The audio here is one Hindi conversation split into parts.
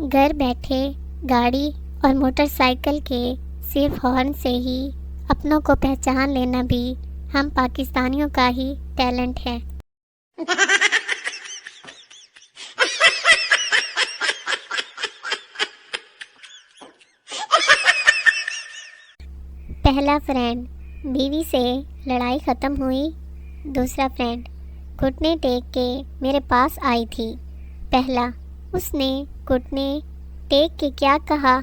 घर बैठे गाड़ी और मोटरसाइकिल के सिर्फ हॉर्न से ही अपनों को पहचान लेना भी हम पाकिस्तानियों का ही टैलेंट है। पहला फ्रेंड, बीवी से लड़ाई ख़त्म हुई। दूसरा फ्रेंड, घुटने टेक के मेरे पास आई थी। पहला, उसने घुटने टेक के क्या कहा।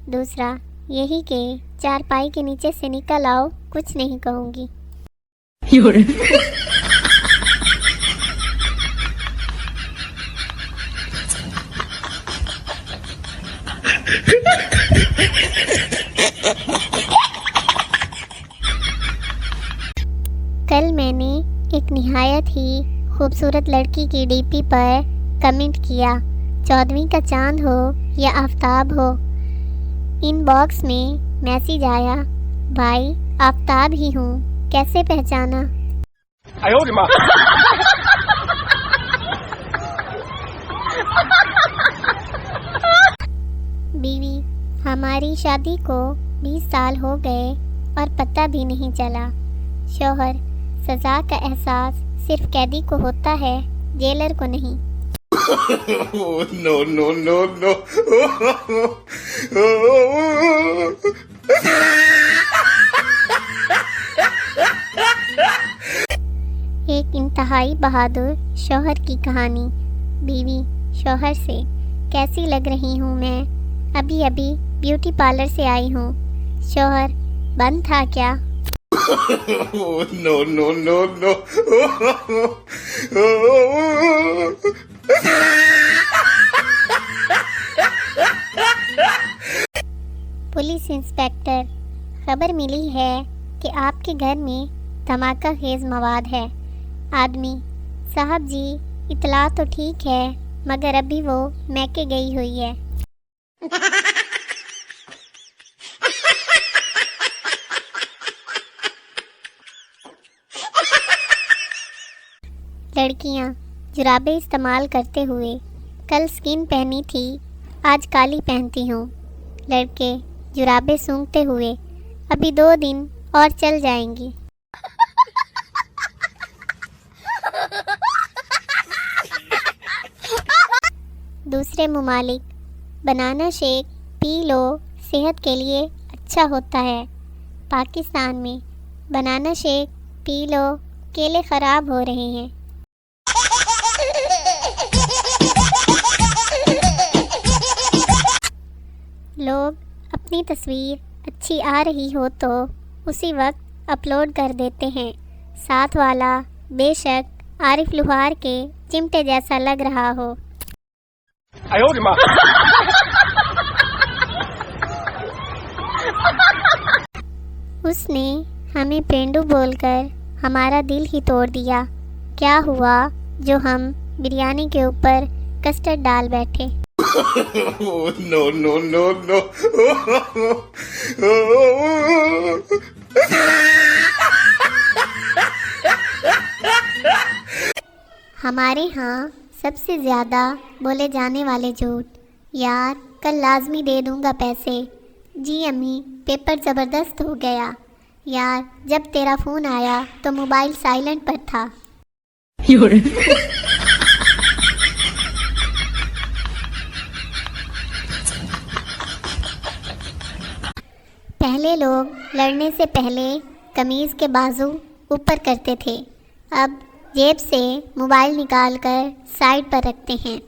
दूसरा, यही के चारपाई के नीचे से निकल आओ, कुछ नहीं कहूँगी। कल मैंने एक निहायत ही खूबसूरत लड़की की डीपी पर कमेंट किया, 14वीं का चांद हो या आफताब हो। इनबॉक्स में मैसेज आया, भाई आफताब ही हूँ, कैसे पहचाना। बीवी, हमारी शादी को 20 साल हो गए और पता भी नहीं चला। शौहर, सजा का एहसास सिर्फ कैदी को होता है, जेलर को नहीं। No, no, no, no. एक इंतहाई बहादुर शौहर की कहानी। बीवी शौहर से, कैसी लग रही हूँ मैं, अभी अभी ब्यूटी पार्लर से आई हूँ। शौहर, बंद था क्या। No, no, no, no. Police inspector, खबर मिली है कि आपके घर में धमाका खेज मवाद है। आदमी, साहब जी इतला तो ठीक है, मगर अभी वो मैके गई हुई है। लड़कियां जुराबे इस्तेमाल करते हुए कल स्किन पहनी थी, आज काली पहनती हूँ। लड़के जुराबे सूंघते हुए अभी 2 दिन और चल जाएंगी। दूसरे मुमालिक, बनाना शेक पी लो, सेहत के लिए अच्छा होता है। पाकिस्तान में बनाना शेक पी लो, केले ख़राब हो रहे हैं। लोग अपनी तस्वीर अच्छी आ रही हो तो उसी वक्त अपलोड कर देते हैं। साथ वाला बेशक आरिफ लुहार के चिमटे जैसा लग रहा हो। उसने हमें पेंडू बोलकर हमारा दिल ही तोड़ दिया। क्या हुआ जो हम बिरयानी के ऊपर कस्टर्ड डाल बैठे। No, no, no, no. हमारे यहाँ सबसे ज़्यादा बोले जाने वाले झूठ, यार कल लाजमी दे दूँगा पैसे। जी अम्मी, पेपर ज़बरदस्त हो गया। यार जब तेरा फ़ोन आया तो मोबाइल साइलेंट पर था। पहले लोग लड़ने से पहले कमीज़ के बाजू ऊपर करते थे, अब जेब से मोबाइल निकालकर साइड पर रखते हैं।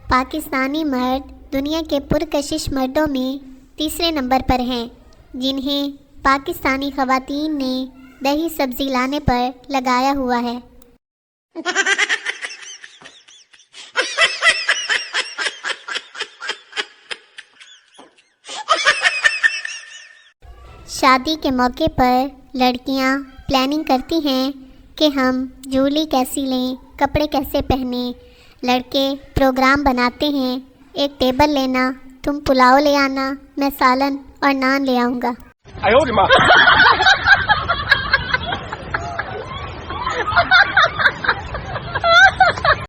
पाकिस्तानी मर्द दुनिया के पुरकशिश मर्दों में तीसरे नंबर पर हैं, जिन्हें पाकिस्तानी ख़वातीन ने दही सब्ज़ी लाने पर लगाया हुआ है। शादी के मौके पर लड़कियां प्लानिंग करती हैं कि हम ज्वेलरी कैसी लें, कपड़े कैसे पहने। लड़के प्रोग्राम बनाते हैं, एक टेबल लेना, तुम पुलाव ले आना, मैं सालन और नान ले आऊँगा।